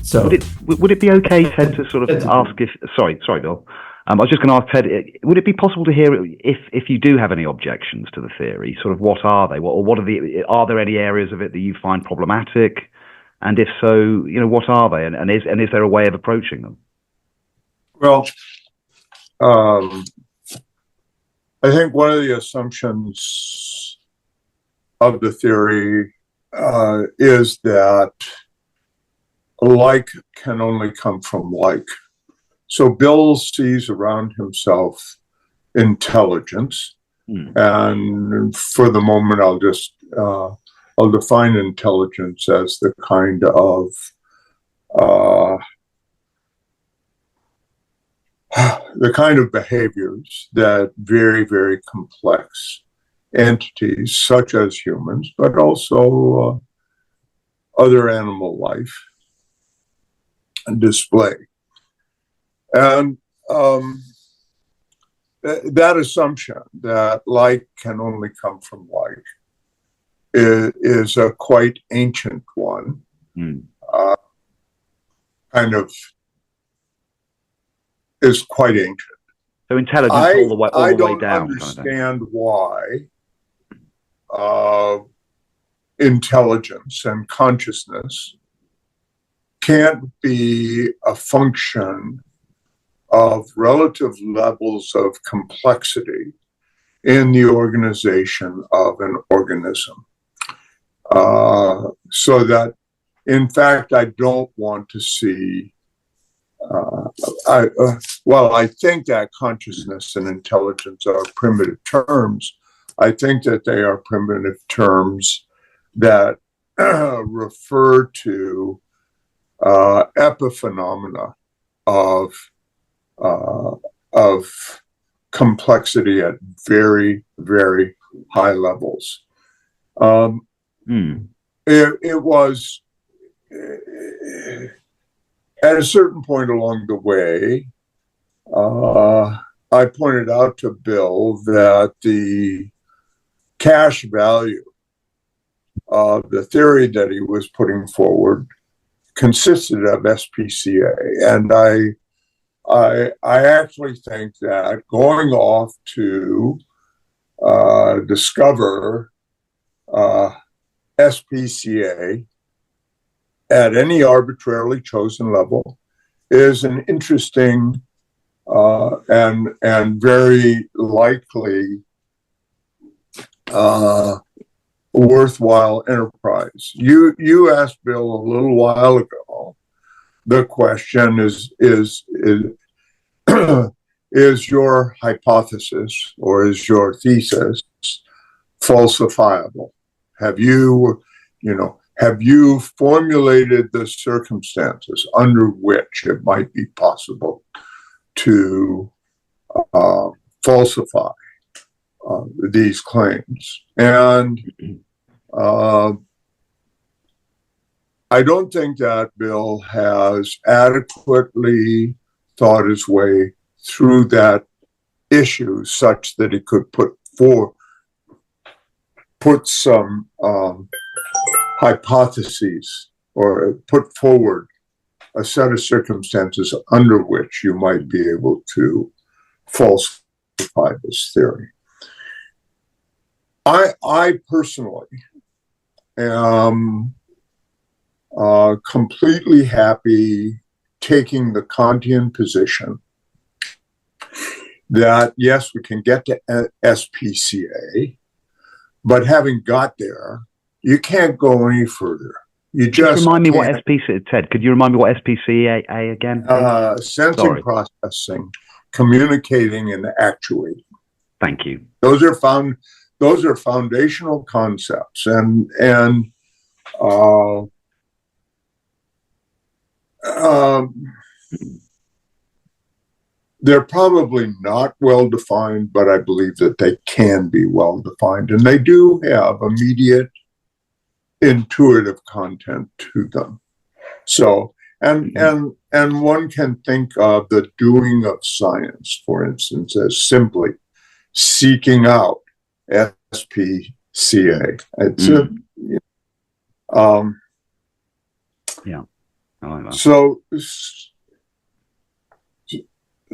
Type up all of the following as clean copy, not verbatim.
So would it be okay, Ted, to sort of ask if... Sorry, Bill. I was just going to ask Ted, would it be possible to hear if you do have any objections to the theory? Sort of what are they? Are there any areas of it that you find problematic? And if so, what are they? And is there a way of approaching them? Well, I think one of the assumptions of the theory is that like can only come from like. So Bill sees around himself intelligence, and for the moment, I'll define intelligence as the kind of behaviors that very, very complex entities, such as humans, but also other animal life, display. And that assumption that like can only come from like is a quite ancient one. Is quite ancient. So intelligence all the way down. I don't understand why intelligence and consciousness can't be a function of relative levels of complexity in the organization of an organism. So that, in fact, I don't want to see I think that consciousness and intelligence are primitive terms. I think that they are primitive terms that refer to epiphenomena of complexity at very, very high levels. It was at a certain point along the way, I pointed out to Bill that the cash value of the theory that he was putting forward consisted of SPCA. And I actually think that going off to discover SPCA at any arbitrarily chosen level is an interesting and very likely worthwhile enterprise. You asked Bill a little while ago. The question is your hypothesis or is your thesis falsifiable? Have you formulated the circumstances under which it might be possible to falsify these claims? And I don't think that Bill has adequately thought his way through that issue such that he could put some hypotheses or put forward a set of circumstances under which you might be able to falsify this theory. I personally am completely happy taking the Kantian position that, yes, we can get to SPCA, but having got there, you can't go any further. You just remind me what SPCA, Ted, could you remind me what SPCA again? Sensing, processing, communicating, and actuating. Thank you. Those are foundational concepts, and they're probably not well defined, but I believe that they can be well defined, and they do have immediate intuitive content to them. So, and one can think of the doing of science, for instance, as simply seeking out SPCA. It's I like that.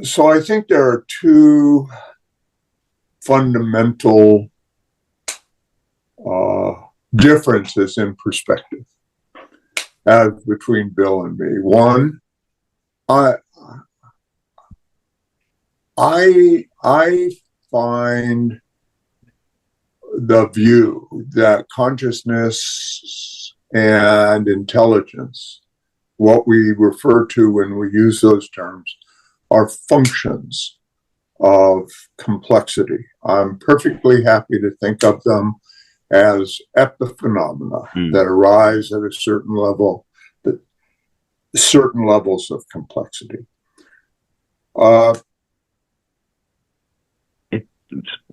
So I think there are two fundamental differences in perspective as between Bill and me. One, I find the view that consciousness and intelligence, what we refer to when we use those terms, are functions of complexity. I'm perfectly happy to think of them as epiphenomena that arise at a certain level, that certain levels of complexity. It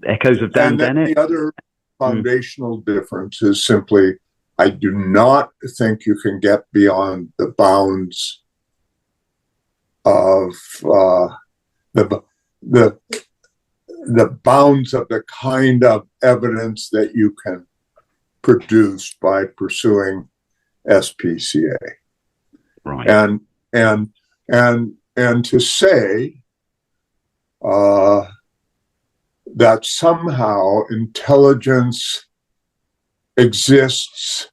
echoes of Dan Dennett. The other foundational difference is simply, I do not think you can get beyond the bounds of the bounds of the kind of evidence that you can produce by pursuing SPCA. Right. And to say that somehow intelligence exists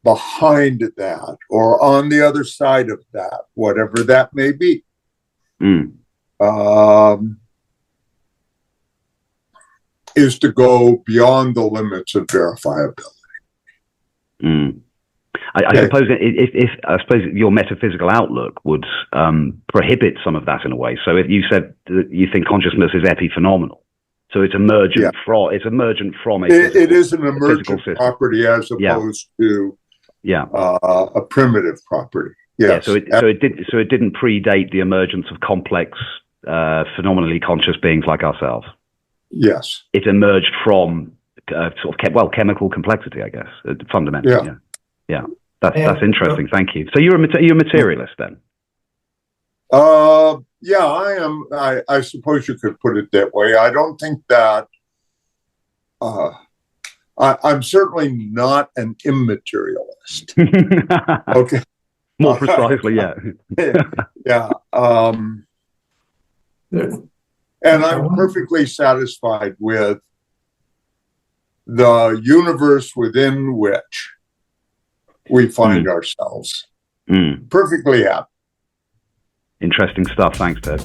behind that or on the other side of that, whatever that may be, is to go beyond the limits of verifiability. I suppose if your metaphysical outlook would prohibit some of that in a way. So if you said that you think consciousness is epiphenomenal, so it's emergent from a physical, it is an emergent property as opposed to a primitive property. Yes. So it didn't predate the emergence of complex, phenomenally conscious beings like ourselves. Yes. It emerged from chemical complexity, I guess, fundamentally. Yeah. That's interesting. Thank you. So you're a materialist then? Yeah, I am. I suppose you could put it that way. I don't think that I'm certainly not an immaterialist. Okay. More precisely, yeah. Yeah. And I'm perfectly satisfied with the universe within which we find ourselves. Perfectly happy. Interesting stuff. Thanks, Ted.